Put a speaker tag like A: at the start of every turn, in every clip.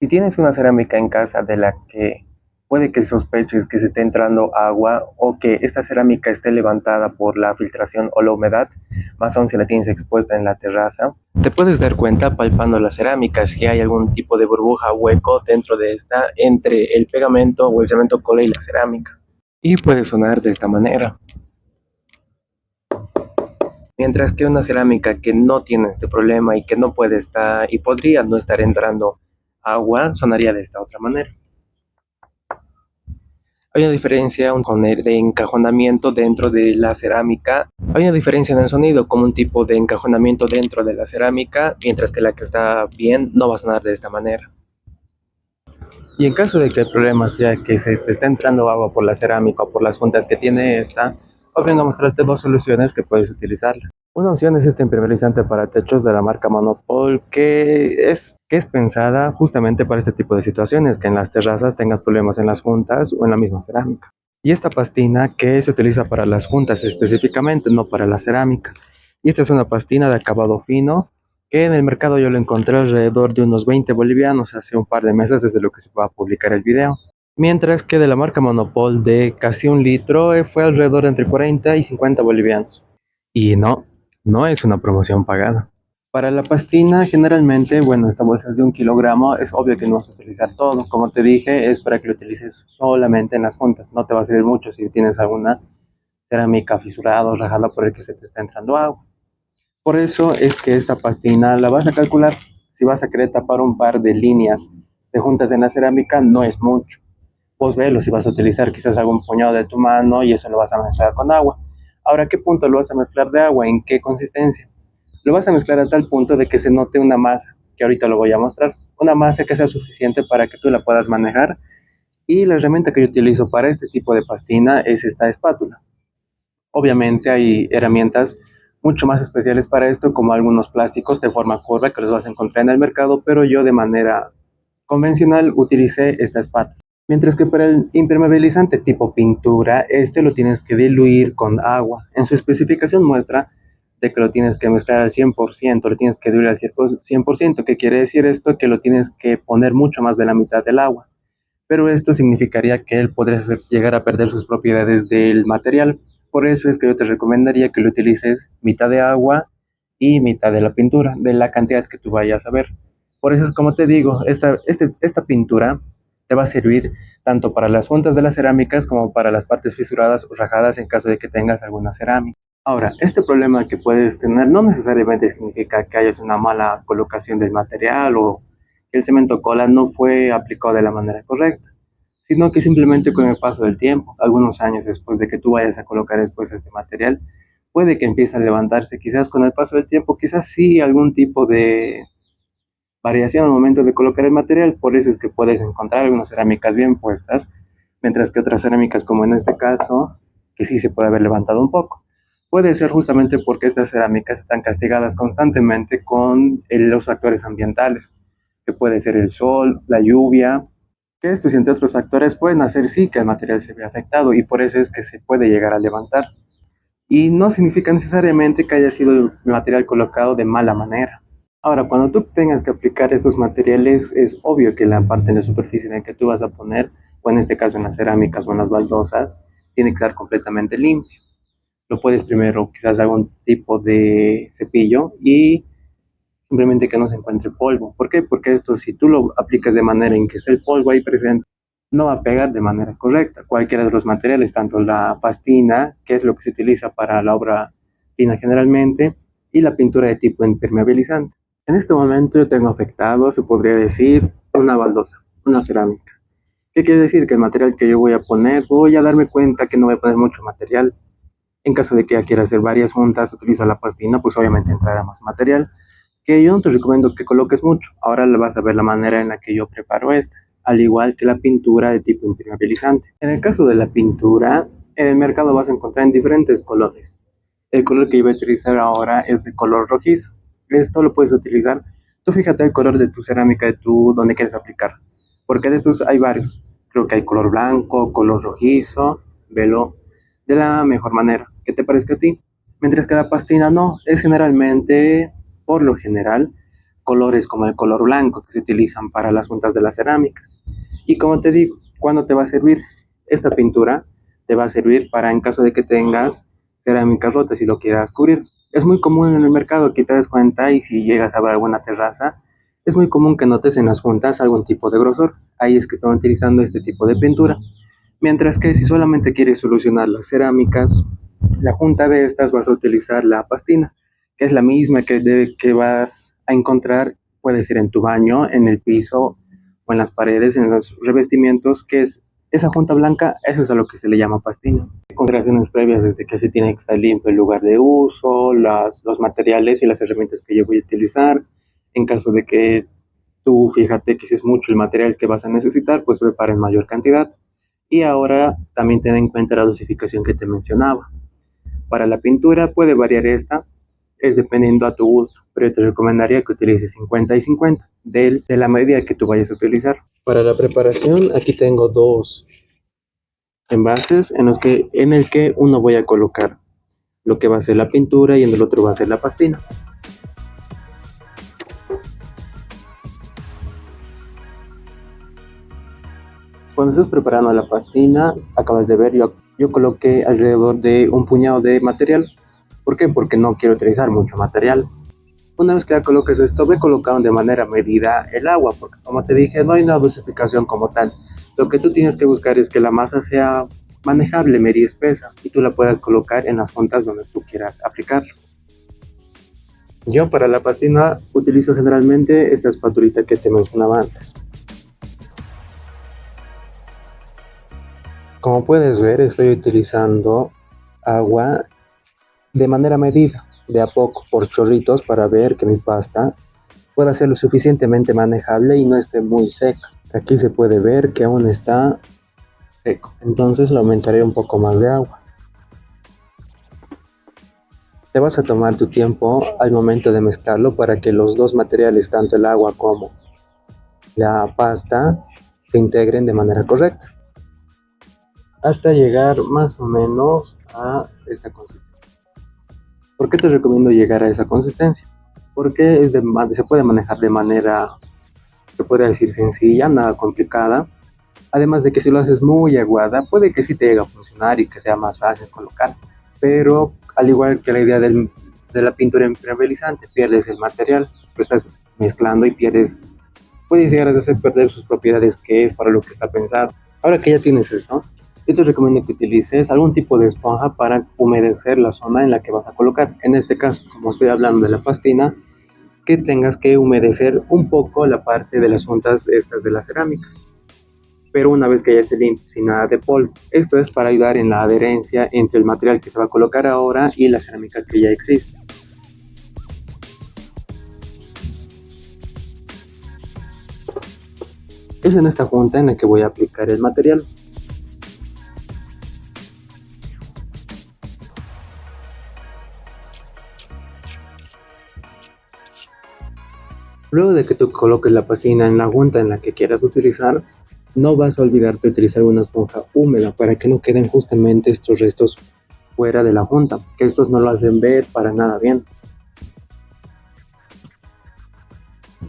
A: Si tienes una cerámica en casa de la que puede que sospeches que se esté entrando agua o que esta cerámica esté levantada por la filtración o la humedad, más aún si la tienes expuesta en la terraza, te puedes dar cuenta palpando la cerámica si hay algún tipo de burbuja o hueco dentro de esta entre el pegamento o el cemento cola y la cerámica. Y puede sonar de esta manera. Mientras que una cerámica que no tiene este problema y que no puede estar y podría no estar entrando agua, sonaría de esta otra manera. Hay una diferencia con el de encajonamiento dentro de la cerámica. Hay una diferencia en el sonido, como un tipo de encajonamiento dentro de la cerámica, mientras que la que está bien no va a sonar de esta manera. Y en caso de que el problema sea que se te está entrando agua por la cerámica o por las juntas que tiene esta, hoy vengo a mostrarte dos soluciones que puedes utilizar. Una opción es este impermeabilizante para techos de la marca Monopol, que es pensada justamente para este tipo de situaciones, que en las terrazas tengas problemas en las juntas o en la misma cerámica. Y esta pastina que se utiliza para las juntas específicamente, no para la cerámica. Y esta es una pastina de acabado fino, que en el mercado yo lo encontré alrededor de unos 20 bolivianos hace un par de meses desde lo que se va a publicar el video. Mientras que de la marca Monopol de casi un litro fue alrededor de entre 40 y 50 bolivianos. Y no, no es una promoción pagada. Para la pastina, generalmente, bueno, esta bolsa es de 1 kilogramo, es obvio que no vas a utilizar todo. Como te dije, es para que lo utilices solamente en las juntas. No te va a servir mucho si tienes alguna cerámica fisurada o rajada por el que se te está entrando agua. Por eso es que esta pastina la vas a calcular. Si vas a querer tapar un par de líneas de juntas en la cerámica, no es mucho. Vos velo si vas a utilizar quizás algún puñado de tu mano y eso lo vas a mezclar con agua. Ahora, ¿qué punto lo vas a mezclar de agua? ¿En qué consistencia? Lo vas a mezclar a tal punto de que se note una masa, que ahorita lo voy a mostrar. Una masa que sea suficiente para que tú la puedas manejar. Y la herramienta que yo utilizo para este tipo de pastina es esta espátula. Obviamente hay herramientas mucho más especiales para esto, como algunos plásticos de forma curva que los vas a encontrar en el mercado, pero yo de manera convencional utilicé esta espátula. Mientras que para el impermeabilizante tipo pintura, este lo tienes que diluir con agua. En su especificación muestra de que lo tienes que mezclar al 100%, lo tienes que diluir al 100%. ¿Qué quiere decir esto? Que lo tienes que poner mucho más de la mitad del agua. Pero esto significaría que él podría llegar a perder sus propiedades del material. Por eso es que yo te recomendaría que lo utilices mitad de agua y mitad de la pintura, de la cantidad que tú vayas a ver. Por eso es como te digo, esta pintura te va a servir tanto para las juntas de las cerámicas como para las partes fisuradas o rajadas en caso de que tengas alguna cerámica. Ahora, este problema que puedes tener no necesariamente significa que hayas una mala colocación del material o que el cemento cola no fue aplicado de la manera correcta, sino que simplemente con el paso del tiempo, algunos años después de que tú vayas a colocar después este material, puede que empiece a levantarse, quizás con el paso del tiempo, quizás sí algún tipo de variación al momento de colocar el material. Por eso es que puedes encontrar algunas cerámicas bien puestas, mientras que otras cerámicas, como en este caso, que sí se puede haber levantado un poco. Puede ser justamente porque estas cerámicas están castigadas constantemente con los factores ambientales, que puede ser el sol, la lluvia, que estos y entre otros factores pueden hacer sí que el material se vea afectado y por eso es que se puede llegar a levantar. Y no significa necesariamente que haya sido el material colocado de mala manera. Ahora, cuando tú tengas que aplicar estos materiales, es obvio que la parte de la superficie en la que tú vas a poner, o en este caso en las cerámicas o en las baldosas, tiene que estar completamente limpio. Lo puedes primero quizás algún tipo de cepillo y simplemente que no se encuentre polvo. ¿Por qué? Porque esto, si tú lo aplicas de manera en que esté el polvo ahí presente, no va a pegar de manera correcta. Cualquiera de los materiales, tanto la pastina, que es lo que se utiliza para la obra fina generalmente, y la pintura de tipo impermeabilizante. En este momento yo tengo afectado, se podría decir, una baldosa, una cerámica. ¿Qué quiere decir? Que el material que yo voy a poner, voy a darme cuenta que no voy a poner mucho material. En caso de que ya quiera hacer varias juntas, utilizo la pastina, pues obviamente entrará más material, que yo no te recomiendo que coloques mucho. Ahora le vas a ver la manera en la que yo preparo esta, al igual que la pintura de tipo impermeabilizante. En el caso de la pintura, en el mercado vas a encontrar en diferentes colores. El color que yo voy a utilizar ahora es de color rojizo. Esto lo puedes utilizar. Tú fíjate el color de tu cerámica, de tu donde quieres aplicar, porque de estos hay varios. Creo que hay color blanco, color rojizo, velo de la mejor manera que te parezca a ti. Mientras que la pastina no, es generalmente, por lo general, colores como el color blanco que se utilizan para las juntas de las cerámicas. Y como te digo, ¿cuándo te va a servir? Esta pintura te va a servir para en caso de que tengas cerámicas rotas y lo quieras cubrir. Es muy común en el mercado que te des cuenta y si llegas a ver alguna terraza, es muy común que notes en las juntas algún tipo de grosor. Ahí es que están utilizando este tipo de pintura. Mientras que si solamente quieres solucionar las cerámicas, la junta de estas vas a utilizar la pastina, que es la misma que vas a encontrar, puede ser en tu baño, en el piso o en las paredes, en los revestimientos, que es esa junta blanca, eso es a lo que se le llama pastina. Consideraciones previas desde que se tiene que estar limpio el lugar de uso, los materiales y las herramientas que yo voy a utilizar. En caso de que tú fíjate que si es mucho el material que vas a necesitar, pues prepara en mayor cantidad. Y ahora también ten en cuenta la dosificación que te mencionaba. Para la pintura puede variar esta, es dependiendo a tu gusto, pero yo te recomendaría que utilices 50 y 50 de la medida que tú vayas a utilizar. Para la preparación, aquí tengo dos envases en el que uno voy a colocar lo que va a ser la pintura y en el otro va a ser la pastina. Cuando estés preparando la pastina, acabas de ver, yo coloqué alrededor de un puñado de material. ¿Por qué? Porque no quiero utilizar mucho material. Una vez que ya coloques esto, ve colocando de manera medida el agua, porque como te dije, no hay una dosificación como tal. Lo que tú tienes que buscar es que la masa sea manejable, media espesa, y tú la puedas colocar en las juntas donde tú quieras aplicarlo. Yo para la pastina utilizo generalmente esta espatulita que te mencionaba antes. Como puedes ver, estoy utilizando agua de manera medida, de a poco, por chorritos, para ver que mi pasta pueda ser lo suficientemente manejable y no esté muy seca. Aquí se puede ver que aún está seco, entonces le aumentaré un poco más de agua. Te vas a tomar tu tiempo al momento de mezclarlo para que los dos materiales, tanto el agua como la pasta, se integren de manera correcta, hasta llegar más o menos a esta consistencia. ¿Por qué te recomiendo llegar a esa consistencia? Porque se puede manejar de manera, se podría decir, sencilla, nada complicada. Además de que si lo haces muy aguada, puede que sí te llegue a funcionar y que sea más fácil colocar. Pero al igual que la idea de la pintura impermeabilizante, pierdes el material, lo estás mezclando y puedes llegar a hacer perder sus propiedades que es para lo que está pensado. Ahora que ya tienes esto, yo te recomiendo que utilices algún tipo de esponja para humedecer la zona en la que vas a colocar. En este caso, como estoy hablando de la pastina, que tengas que humedecer un poco la parte de las juntas estas de las cerámicas, pero una vez que ya esté limpio, sin nada de polvo. Esto es para ayudar en la adherencia entre el material que se va a colocar ahora y la cerámica que ya existe. Es en esta junta en la que voy a aplicar el material. Luego de que tú coloques la pastina en la junta en la que quieras utilizar, no vas a olvidarte de utilizar una esponja húmeda para que no queden justamente estos restos fuera de la junta, que estos no lo hacen ver para nada bien.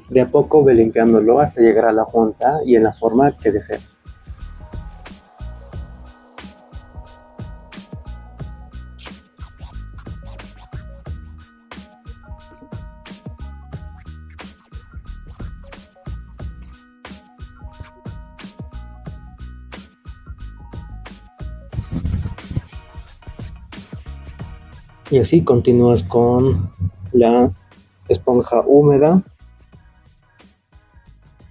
A: De a poco ve limpiándolo hasta llegar a la junta y en la forma que desees. Y así continúas con la esponja húmeda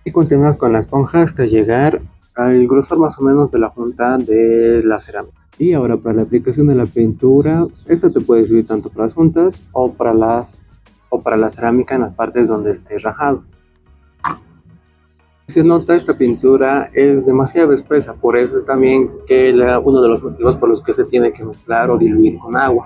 A: y continúas con la esponja hasta llegar al grosor más o menos de la punta de la cerámica. Y ahora para la aplicación de la pintura, esto te puede servir tanto para las juntas o para la cerámica en las partes donde esté rajado. Si se nota, esta pintura es demasiado espesa, por eso es también que uno de los motivos por los que se tiene que mezclar o diluir con agua.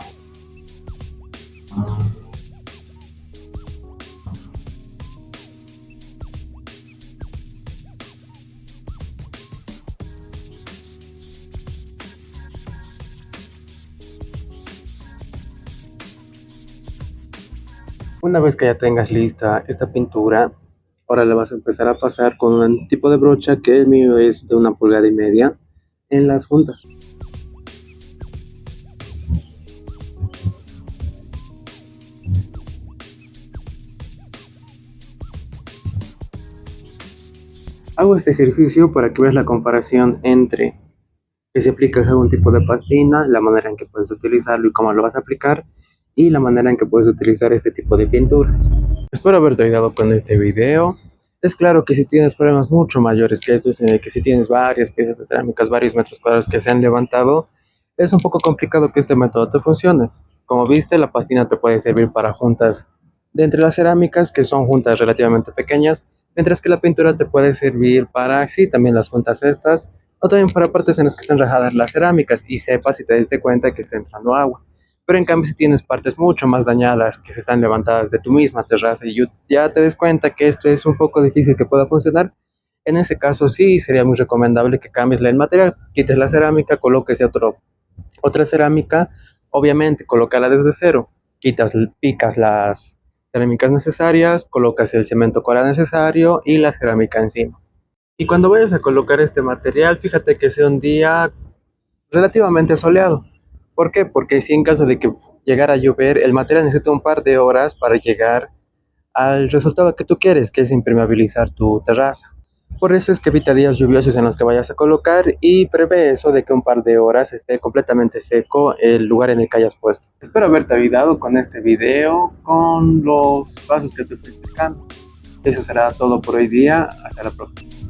A: Una vez que ya tengas lista esta pintura, ahora la vas a empezar a pasar con un tipo de brocha que el mío es de 1,5 pulgadas en las juntas. Hago este ejercicio para que veas la comparación entre que si aplicas algún tipo de pastina, la manera en que puedes utilizarlo y cómo lo vas a aplicar, y la manera en que puedes utilizar este tipo de pinturas. Espero haberte ayudado con este video. Es claro que si tienes problemas mucho mayores que estos, en el que si tienes varias piezas de cerámicas, varios metros cuadrados que se han levantado, es un poco complicado que este método te funcione. Como viste, la pastina te puede servir para juntas de entre las cerámicas, que son juntas relativamente pequeñas, mientras que la pintura te puede servir para, sí, también las juntas estas, o también para partes en las que estén rajadas las cerámicas y sepas y te des cuenta que está entrando agua. Pero en cambio, si tienes partes mucho más dañadas que se están levantadas de tu misma terraza y ya te des cuenta que esto es un poco difícil que pueda funcionar, en ese caso sí sería muy recomendable que cambies el material, quites la cerámica, coloques otra cerámica, obviamente colócala desde cero, picas las cerámicas necesarias, colocas el cemento coral necesario y la cerámica encima. Y cuando vayas a colocar este material, fíjate que sea un día relativamente soleado. ¿Por qué? Porque si en caso de que llegara a llover, el material necesita un par de horas para llegar al resultado que tú quieres, que es impermeabilizar tu terraza. Por eso es que evita días lluviosos en los que vayas a colocar y prevé eso de que un par de horas esté completamente seco el lugar en el que hayas puesto. Espero haberte ayudado con este video, con los pasos que te estoy explicando. Eso será todo por hoy día. Hasta la próxima.